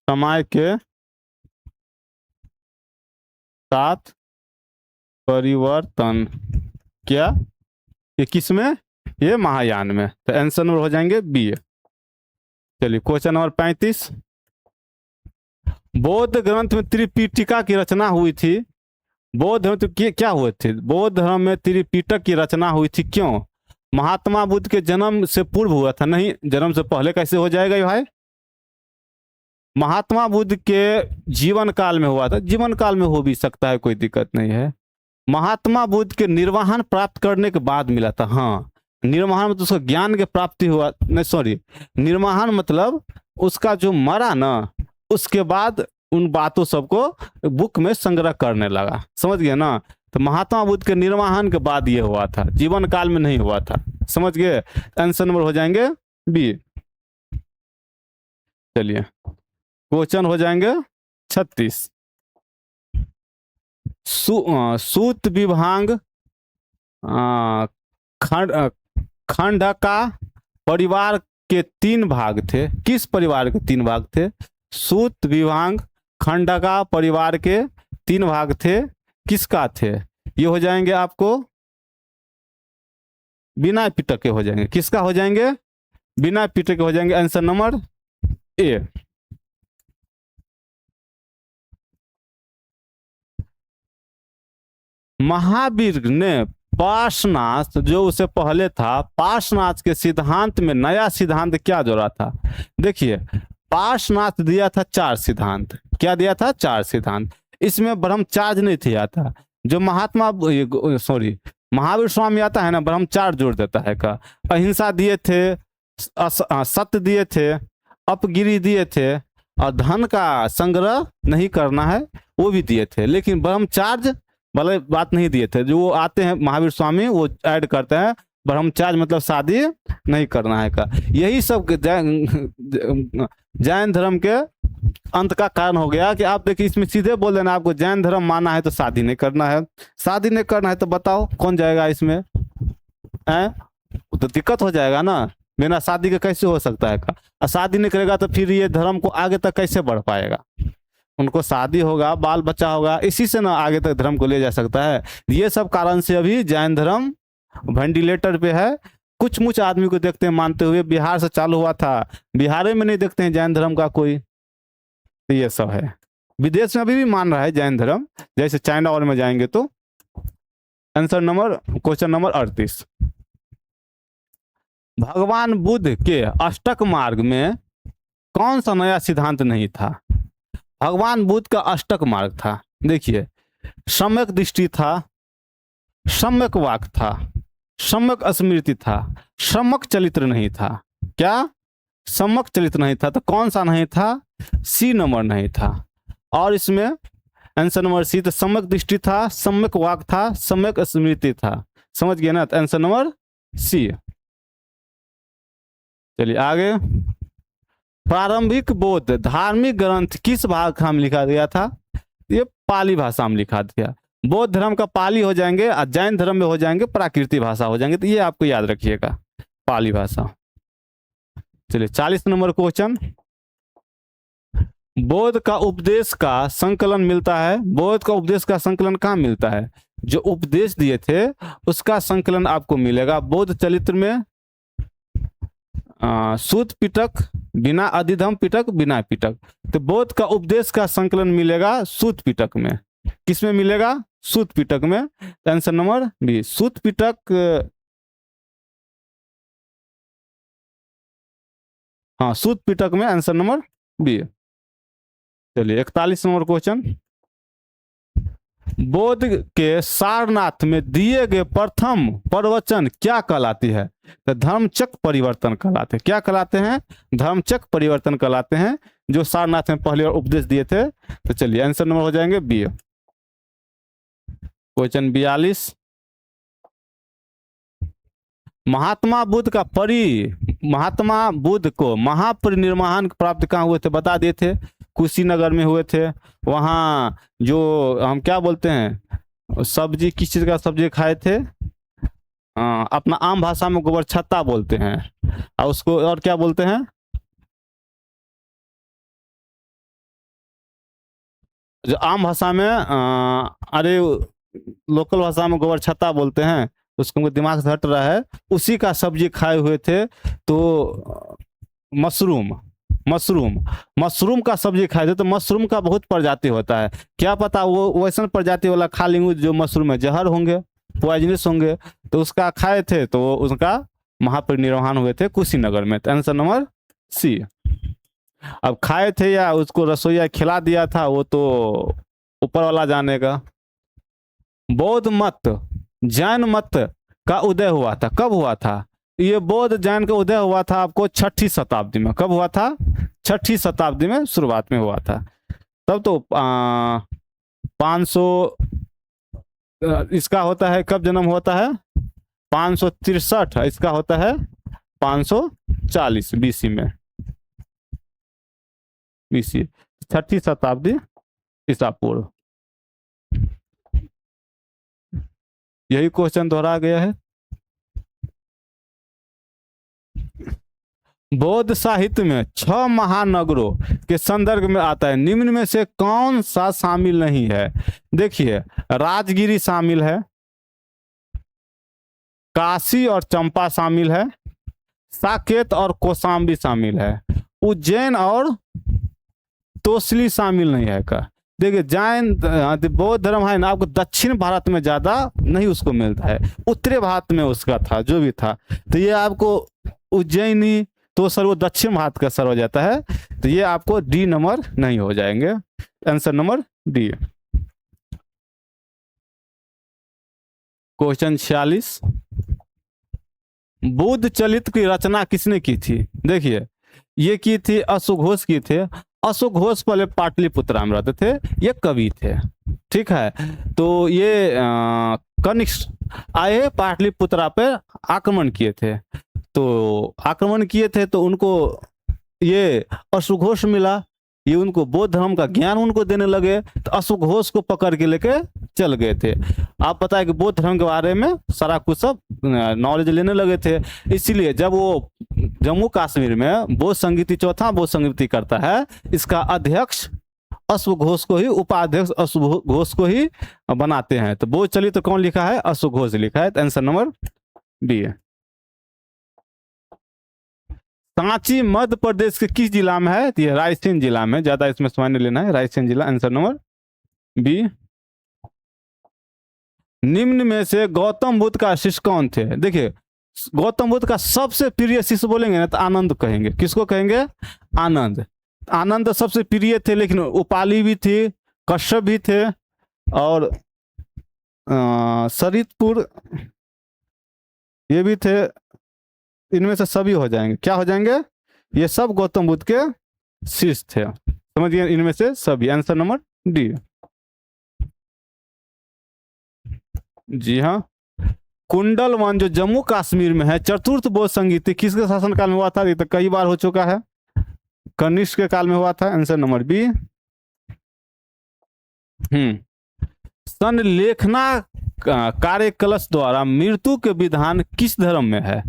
समय के साथ परिवर्तन क्या, ये किस में, ये महायान में। तो आंसर नंबर हो जाएंगे बी। चलिए क्वेश्चन नंबर 35। बौद्ध ग्रंथ में त्रिपिटका की रचना हुई थी। बौद्ध धर्म तो क्या हुए थे, बौद्ध धर्म में त्रिपिटक की रचना हुई थी, क्यों? महात्मा बुद्ध के जन्म से पूर्व हुआ था, नहीं जन्म से पहले कैसे हो जाएगा ये भाई, महात्मा बुद्ध के जीवन काल में हुआ था, जीवन काल में हो भी सकता है, कोई दिक्कत नहीं है। महात्मा बुद्ध के निर्वाहन प्राप्त करने के बाद मिला था। हाँ, निर्वाहन मतलब उसका ज्ञान के प्राप्ति हुआ, नहीं सॉरी, निर्वाहन मतलब उसका जो मरा ना उसके बाद उन बातों सबको बुक में संग्रह करने लगा, समझ गए ना। तो महात्मा बुद्ध के निर्वाहन के बाद ये हुआ था, जीवन काल में नहीं हुआ था, समझ गए। आंसर नंबर हो जाएंगे बी। चलिए क्वेश्चन हो जाएंगे 36। सूत विभाग खंडका परिवार के 3 भाग थे, किस परिवार के 3 भाग थे? सूत विभाग खंडका परिवार के 3 भाग थे, किसका थे? ये हो जाएंगे आपको बिना पिटक के हो जाएंगे, किसका हो जाएंगे? बिना पिटक के हो जाएंगे। Answer number A. महावीर ने पार्श्वनाथ जो उसे पहले था, पार्श्वनाथ के सिद्धांत में नया सिद्धांत क्या जोड़ा था? देखिए पार्श्वनाथ दिया था 4 सिद्धांत, क्या दिया था? 4 सिद्धांत। इसमें ब्रह्मचार्य नहीं थे आता, जो महावीर स्वामी आता है ना, ब्रह्मचार्य जोड़ देता है का। अहिंसा दिए थे, सत्य दिए थे, अपगिरी दिए थे, और धन का संग्रह नहीं करना है वो भी दिए थे, लेकिन ब्रह्मचार्य वाले बात नहीं दिए थे। जो वो आते हैं महावीर स्वामी वो ऐड करते हैं ब्रह्मचार्य मतलब शादी नहीं करना है का। यही सब जैन धर्म के अंत का कारण हो गया कि आप देखिए इसमें सीधे बोल देना, आपको जैन धर्म मानना है तो शादी नहीं करना है, शादी नहीं करना है तो बताओ कौन जाएगा इसमें, तो दिक्कत हो जाएगा ना, बिना शादी के कैसे हो सकता है का। और शादी नहीं करेगा तो फिर ये धर्म को आगे तक कैसे बढ़ पाएगा? उनको शादी होगा, बाल बच्चा होगा, इसी से ना आगे तक धर्म को ले जा सकता है। ये सब कारण से अभी जैन धर्म वेंटिलेटर पे है। कुछ मुछ आदमी को देखते हैं मानते हुए, बिहार से चालू हुआ था, बिहार में नहीं देखते हैं जैन धर्म का कोई। तो ये सब है, विदेश में अभी भी मान रहा है जैन धर्म, जैसे चाइना और में जाएंगे तो। Answer number question number 38। भगवान बुद्ध के अष्टक मार्ग में कौन सा नया सिद्धांत नहीं था? भगवान बुद्ध का अष्टक मार्ग था, देखिए सम्यक दृष्टि था, सम्यक वाक था, सम्यक स्मृति था, सम्यक चरित्र नहीं था। क्या? सम्यक चलित नहीं था, तो कौन सा नहीं था? सी नंबर नहीं था। और इसमें आंसर नंबर सी, तो सम्यक दृष्टि था, सम्यक वाक था, सम्यक स्मृति था। समझ गए ना? तो आंसर नंबर सी। चलिए आगे। प्रारंभिक बौद्ध धार्मिक ग्रंथ किस भाषा में लिखा गया था? ये पाली भाषा में लिखा गया। बौद्ध धर्म का पाली हो जाएंगे और जैन धर्म में हो जाएंगे प्राकृतिक भाषा हो जाएंगे, तो ये आपको याद रखिएगा, पाली भाषा। चलिए 40 नंबर क्वेश्चन। बौद्ध का उपदेश का संकलन मिलता है, बौद्ध का उपदेश का संकलन कहाँ मिलता है? जो उपदेश दिए थे उसका संकलन आपको मिलेगा बौद्ध चरित्र में, सूत पिटक, बिना अधिधम पिटक, बिना पिटक। तो बौद्ध का उपदेश का संकलन मिलेगा सूत पिटक में। किसमें मिलेगा? सूत पिटक में। आंसर नंबर बी, सूत पिटक। हाँ, सूत पिटक में आंसर नंबर बी। चलिए 41 नंबर क्वेश्चन। बौद्ध के सारनाथ में दिए गए प्रथम प्रवचन क्या कहलाती है? तो धर्मचक्र परिवर्तन कहलाते हैं। क्या कहलाते हैं? धर्मचक्र परिवर्तन कहलाते हैं, जो सारनाथ में पहले उपदेश दिए थे। तो चलिए आंसर नंबर हो जाएंगे बी। क्वेश्चन 42। महात्मा बुद्ध को महापरिनिर्वाण प्राप्त कहाँ हुए थे? बता दिए थे, कुशीनगर में हुए थे। वहाँ जो हम क्या बोलते हैं, सब्जी, किस चीज़ का सब्जी खाए थे? अपना आम भाषा में गोबर छत्ता बोलते हैं, और उसको और क्या बोलते हैं? जो आम भाषा में अरे लोकल भाषा में गोबर छत्ता बोलते हैं, उसको दिमाग से हट रहा है। उसी का सब्जी खाए हुए थे। तो मशरूम मशरूम का सब्जी खाए थे। तो मशरूम का बहुत प्रजाति होता है, क्या पता वो वैसा प्रजाति वाला खा लेंगे जो मशरूम में जहर होंगे, पॉइजनस होंगे। तो उसका खाए थे, तो उसका महापरिनिर्वाण हुए थे कुशीनगर में। तो आंसर नंबर सी। अब खाए थे या उसको रसोईया खिला दिया था, वो तो ऊपर वाला जानेगा। बौद्ध मत जैन मत का उदय हुआ था, कब हुआ था? ये बौद्ध जैन का उदय हुआ था आपको 6ठी शताब्दी में। कब हुआ था? 6ठी शताब्दी में शुरुआत में हुआ था। तब तो 500 इसका होता है, कब जन्म होता है? 563। इसका होता है 540 बीसी में, बीसी 6ठी शताब्दी ईसा पूर्व। यही क्वेश्चन दोहरा गया है। बौद्ध साहित्य में 6 महानगरों के संदर्भ में आता है, निम्न में से कौन सा शामिल नहीं है? देखिए, राजगिरी शामिल है, काशी और चंपा शामिल है, साकेत और कौशाम्बी शामिल है, उज्जैन और तोसली शामिल नहीं है का। देखिए, जैन बौद्ध धर्म है ना, आपको दक्षिण भारत में ज्यादा नहीं उसको मिलता है, उत्तरी भारत में उसका था जो भी था। तो ये आपको उज्जैनी तो सर वो दक्षिण भारत का सर हो जाता है। तो ये आपको डी नंबर नहीं हो जाएंगे, answer number D. Question 46। Buddha चलित की रचना किसने की थी? देखिए, ये की थी अशोक की थे। अशोक घोष पहले पाटलिपुत्रा में रहते थे, ये कवि थे, ठीक है। तो ये कनिष्क आए पाटलिपुत्रा पर आक्रमण किए थे। तो आक्रमण किए थे तो उनको ये अशोघोष मिला, ये उनको बौद्ध धर्म का ज्ञान उनको देने लगे। तो अशोघोष को पकड़ के लेके चल गए थे। आप पता है कि बौद्ध धर्म के बारे में सारा कुछ सब नॉलेज लेने लगे थे। इसीलिए जब वो जम्मू कश्मीर में बौद्ध संगीति, चौथा बौद्ध संगीति करता है, इसका अध्यक्ष अश्वघोष को ही, उपाध्यक्ष अश्वघोष को ही बनाते हैं। तो बौद्ध चलित तो कौन लिखा है? अश्वघोष लिखा है। तो आंसर नंबर बी है। सांची मध्य प्रदेश के किस जिला में है? तो ये रायसेन जिला में, ज्यादा इसमें समय नहीं लेना है, रायसेन जिला, आंसर नंबर बी। निम्न में से गौतम बुद्ध का शिष्य कौन थे? देखिए, गौतम बुद्ध का सबसे प्रिय शिष्य बोलेंगे ना तो आनंद कहेंगे। किसको कहेंगे? आनंद। आनंद सबसे प्रिय थे, लेकिन उपाली भी थे, कश्यप भी थे, और सरितपुर ये भी थे। इनमें से सभी हो जाएंगे। क्या हो जाएंगे? ये सब गौतम बुद्ध के शिष्य थे। समझिए, इनमें से सभी। Answer number D. जी हाँ। कुंडल वन जो जम्मू कश्मीर में है, चतुर्थ बौद्ध संगीति किसके शासनकाल में हुआ था? ये तो कई बार हो चुका है, कनिष्क के काल में हुआ था। Answer number B. संलेखना कार्य कलश द्वारा मृत्यु के विधान किस धर्म में है?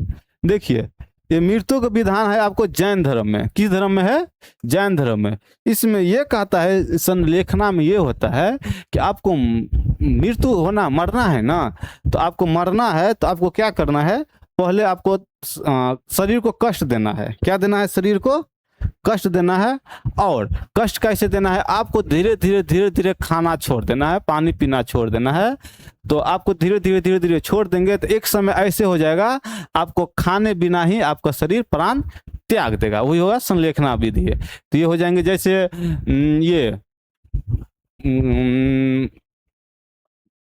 देखिए, ये मृत्यु का विधान है आपको जैन धर्म में। किस धर्म में है? जैन धर्म में। इसमें ये कहता है, संलेखना में ये होता है कि आपको मृत्यु होना, मरना है ना, तो आपको मरना है तो आपको क्या करना है? पहले आपको शरीर को कष्ट देना है। क्या देना है? शरीर को कष्ट देना है। और कष्ट कैसे देना है? आपको धीरे धीरे खाना छोड़ देना है, पानी पीना छोड़ देना है। तो आपको धीरे धीरे छोड़ देंगे तो एक समय ऐसे हो जाएगा, आपको खाने बिना ही आपका शरीर प्राण त्याग देगा। वही होगा संलेखना विधि। तो ये हो जाएंगे, जैसे ये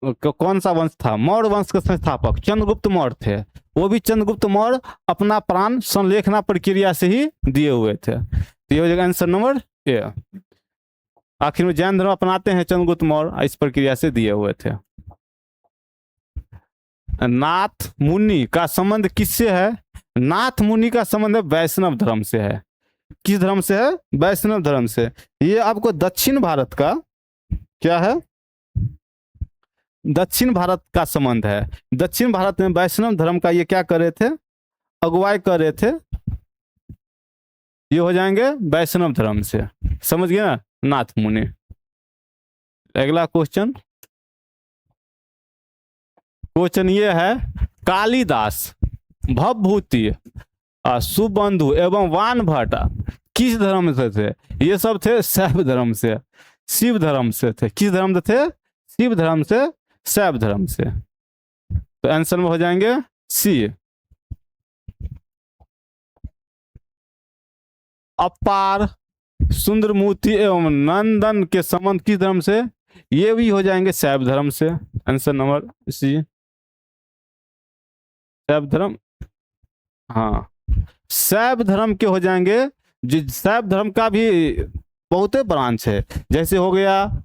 कौन सा वंश था? मौर्य वंश के संस्थापक चंद्रगुप्त मौर्य थे। वो भी चंद्रगुप्त मौर्य अपना प्राण संलेखना प्रक्रिया से ही दिए हुए थे। तो ये हो जाएगा आंसर नंबर ए। आखिर में जैन धर्म अपनाते हैं चंद्रगुप्त मौर्य, इस प्रक्रिया से दिए हुए थे। नाथ मुनि का संबंध किससे है? नाथ मुनि का संबंध वैष्णव धर्म से है। किस धर्म से है? वैष्णव धर्म से। ये आपको दक्षिण भारत का क्या है? दक्षिण भारत का संबंध है। दक्षिण भारत में वैष्णव धर्म का ये क्या कर रहे थे? अगुवाई कर रहे थे। ये हो जाएंगे वैष्णव धर्म से। समझ गए ना, नाथ मुनि। अगला क्वेश्चन ये है, कालिदास, भवभूति, सुबंधु एवं वानभट्ट किस धर्म से थे? ये सब थे शैव धर्म से, शिव धर्म से थे। किस धर्म से थे? शिव धर्म से, शैव धर्म से। तो आंसर में हो जाएंगे सी। अपार, सुंदरमूर्ति एवं नंदन के संबंध किस धर्म से? ये भी हो जाएंगे शैव धर्म से। आंसर नंबर सी, शैव धर्म। हाँ, शैव धर्म के हो जाएंगे। जो शैव धर्म का भी बहुत ब्रांच है, जैसे हो गया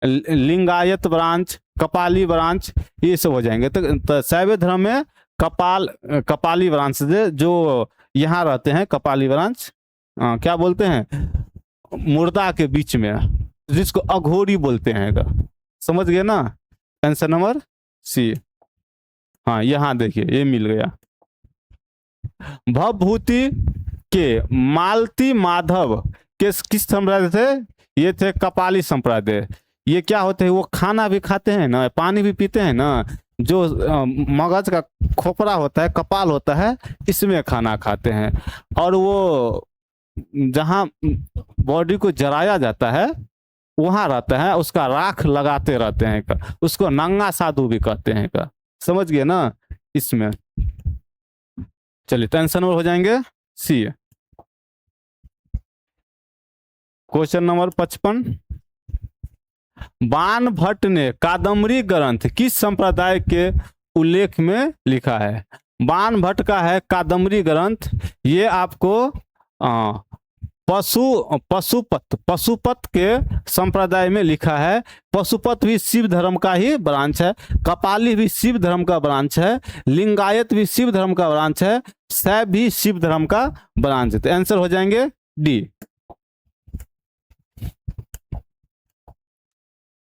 लिंगायत ब्रांच, कपाली ब्रांच, ये सब हो जाएंगे। तो शैव धर्म में कपाली ब्रांच जो यहाँ रहते हैं, कपाली ब्रांच क्या बोलते हैं? मुर्दा के बीच में, जिसको अघोरी बोलते हैं। समझ गए ना? Answer number C. हाँ, यहाँ देखिए ये मिल गया। भवभूति के मालती माधव के किस संप्रदाय थे? ये थे कपाली संप्रदाय। ये क्या होते हैं? वो खाना भी खाते हैं ना, पानी भी पीते हैं ना। जो मगज का खोपड़ा होता है, कपाल होता है, इसमें खाना खाते हैं। और वो जहाँ बॉडी को जलाया जाता है वहां रहता है, उसका राख लगाते रहते हैं। उसको नंगा साधु भी कहते हैं। समझ गए ना? इसमें चलिए टेंशन नंबर हो जाएंगे सी। क्वेश्चन नंबर 55, बाणभट्ट ने कादम्बरी ग्रंथ किस संप्रदाय के उल्लेख में लिखा है? बाणभट्ट का है कादम्बरी ग्रंथ। ये आपको पशुपत के संप्रदाय में लिखा है। पशुपत भी शिव धर्म का ही ब्रांच है, कपाली भी शिव धर्म का ब्रांच है, लिंगायत भी शिव धर्म का ब्रांच है, शैव भी शिव धर्म का ब्रांच है। तो आंसर हो जाएंगे डी।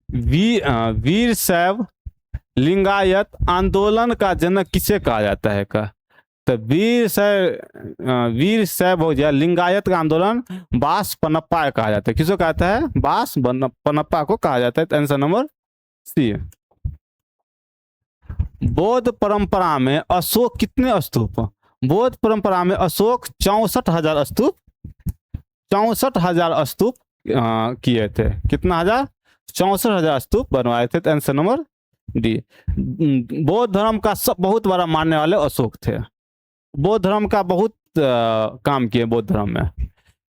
वीर शैव लिंगायत आंदोलन का जनक किसे कहा जाता है? तो वीर शैव हो गया। लिंगायत का आंदोलन बास पनप्पा कहा जाता है। किसको कहता है? बास पनप्पा को कहा जाता है। तो आंसर नंबर सी। बौद्ध परंपरा में अशोक कितने स्तूप? बौद्ध परंपरा में अशोक 64,000 स्तूप, 64,000 स्तूप किए थे। कितना हजार? 64,000 स्तूप बनवाए थे। तो आंसर नंबर डी। बौद्ध धर्म का सब बहुत बड़ा मानने वाले अशोक थे। बौद्ध धर्म का बहुत काम किए बौद्ध धर्म में।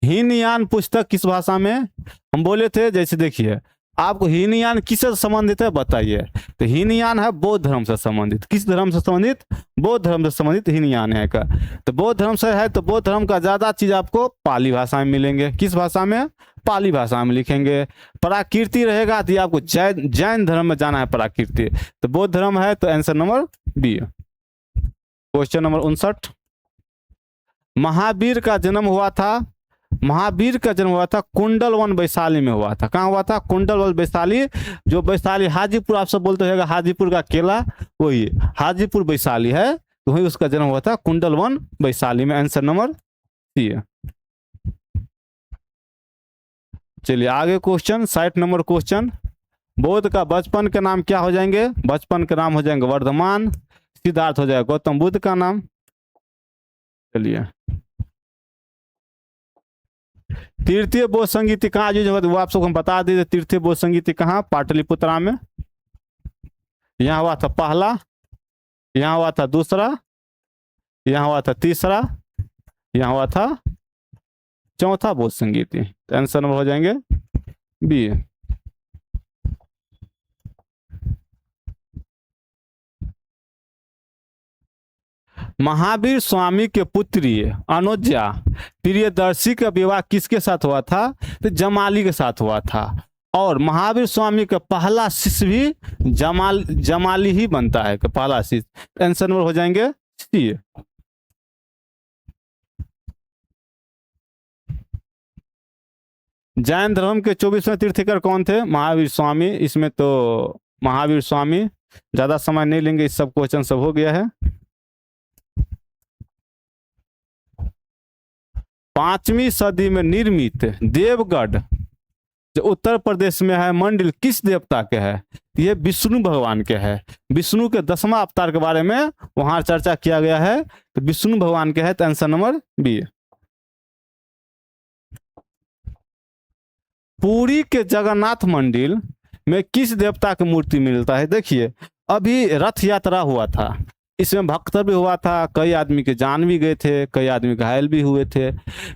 हीनयान पुस्तक किस भाषा में? हम बोले थे, जैसे देखिए आपको हीनयान किससे संबंधित है बताइए। तो हीनयान है बौद्ध धर्म से संबंधित। किस धर्म से संबंधित? बौद्ध धर्म से संबंधित हीनयान है का। तो बौद्ध धर्म से है तो बौद्ध धर्म का ज्यादा चीज आपको पाली भाषा में मिलेंगे। किस भाषा में? पाली भाषा में लिखेंगे। प्राकृति रहेगा तो आपको जैन धर्म में जाना है प्राकृति। तो बौद्ध धर्म है तो answer number B. Question number 59, Mahavir का जन्म हुआ था, महावीर का जन्म हुआ था कुंडलवन वैशाली में हुआ था। कहाँ हुआ था? कुंडलवन वैशाली। जो वैशाली हाजीपुर आप सब बोलते होगा, हाजीपुर का केला, वही हाजीपुर वैशाली है, तो वही उसका जन्म हुआ था कुंडलवन वैशाली में। आंसर नंबर सी है। चलिए आगे क्वेश्चन 60 नंबर क्वेश्चन, बौद्ध का बचपन के नाम क्या हो जाएंगे? बचपन के नाम हो जाएंगे वर्धमान। सिद्धार्थ हो जाएगा गौतम बुद्ध का नाम। चलिए तृतीय बौद्ध संगीति कहाँ यूज हुआ? वो आप सबको हम बता दीजिए। तृतीय बौद्ध संगीति कहाँ? पाटलिपुत्रा में। यहाँ हुआ था पहला, यहाँ हुआ था दूसरा, यहाँ हुआ था तीसरा, यहाँ हुआ था चौथा बौद्ध संगीति। तो आंसर नंबर हो जाएंगे बी। महावीर स्वामी के पुत्री अनुजा प्रियदर्शी का विवाह किसके साथ हुआ था? तो जमाली के साथ हुआ था। और महावीर स्वामी का पहला शिष्य भी जमाली ही बनता है, पहला शिष्य। आंसर नंबर हो जाएंगे सी। जैन धर्म के 24वें तीर्थंकर कौन थे? महावीर स्वामी। इसमें तो महावीर स्वामी, ज्यादा समय नहीं लेंगे, इस सब क्वेश्चन सब हो गया है। 5वीं सदी में निर्मित देवगढ़ जो उत्तर प्रदेश में है मंदिर किस देवता के है? ये विष्णु भगवान के है। विष्णु के 10वां अवतार के बारे में वहां चर्चा किया गया है, तो विष्णु भगवान के है। तो आंसर नंबर बी। पुरी के जगन्नाथ मंदिर में किस देवता की मूर्ति मिलता है? देखिए अभी रथ यात्रा हुआ था, इसमें भक्त भी हुआ था, कई आदमी के जान भी गए थे, कई आदमी घायल भी हुए थे।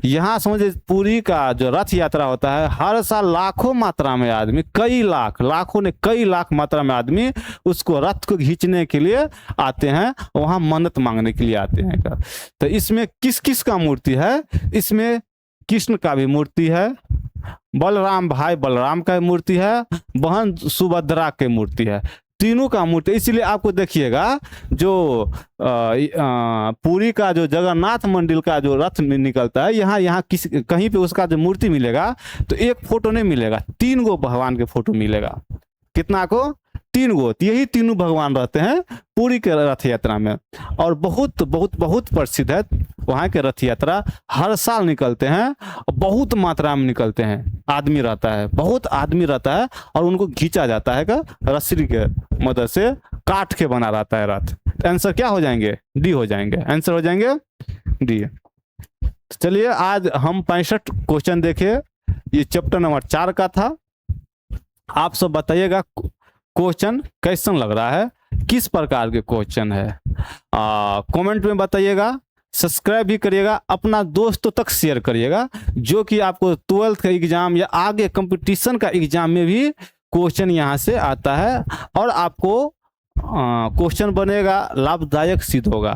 यहाँ समझे पुरी का जो रथ यात्रा होता है, हर साल लाखों मात्रा में आदमी, कई लाख, लाखों ने कई लाख मात्रा में आदमी उसको रथ को खींचने के लिए आते हैं, वहाँ मन्नत मांगने के लिए आते हैं। तो इसमें किस किस का मूर्ति है? इसमें कृष्ण का भी मूर्ति है, बलराम भाई बलराम का मूर्ति है, बहन सुभद्रा की मूर्ति है, तीनों का मूर्ति। इसलिए आपको देखिएगा जो पुरी का जो जगन्नाथ मंदिर का जो रथ में निकलता है, यहाँ किस कहीं पे उसका जो मूर्ति मिलेगा तो एक फोटो नहीं मिलेगा, 3 गो भगवान के फोटो मिलेगा। कितना को? 3 गो। यही तीनों भगवान रहते हैं पुरी के रथ यात्रा में, और बहुत बहुत बहुत प्रसिद्ध है वहाँ के रथ यात्रा। हर साल निकलते हैं, बहुत मात्रा में निकलते हैं, आदमी रहता है, बहुत आदमी रहता है, और उनको खींचा जाता है का रस्सी के मदद से, काट के बना रहता है रथ। आंसर क्या हो जाएंगे? डी हो जाएंगे। आंसर हो जाएंगे डी। चलिए आज हम 65 क्वेश्चन देखे, ये चैप्टर नंबर 4 का था। आप सब बताइएगा क्वेश्चन कैसन लग रहा है, किस प्रकार के क्वेश्चन है, कमेंट में बताइएगा। सब्सक्राइब भी करिएगा, अपना दोस्तों तक शेयर करिएगा, जो कि आपको 12th का एग्जाम या आगे कंपटीशन का एग्जाम में भी क्वेश्चन यहाँ से आता है, और आपको क्वेश्चन बनेगा, लाभदायक सिद्ध होगा।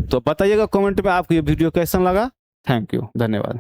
तो बताइएगा कमेंट में आपको ये वीडियो कैसन लगा। थैंक यू, धन्यवाद।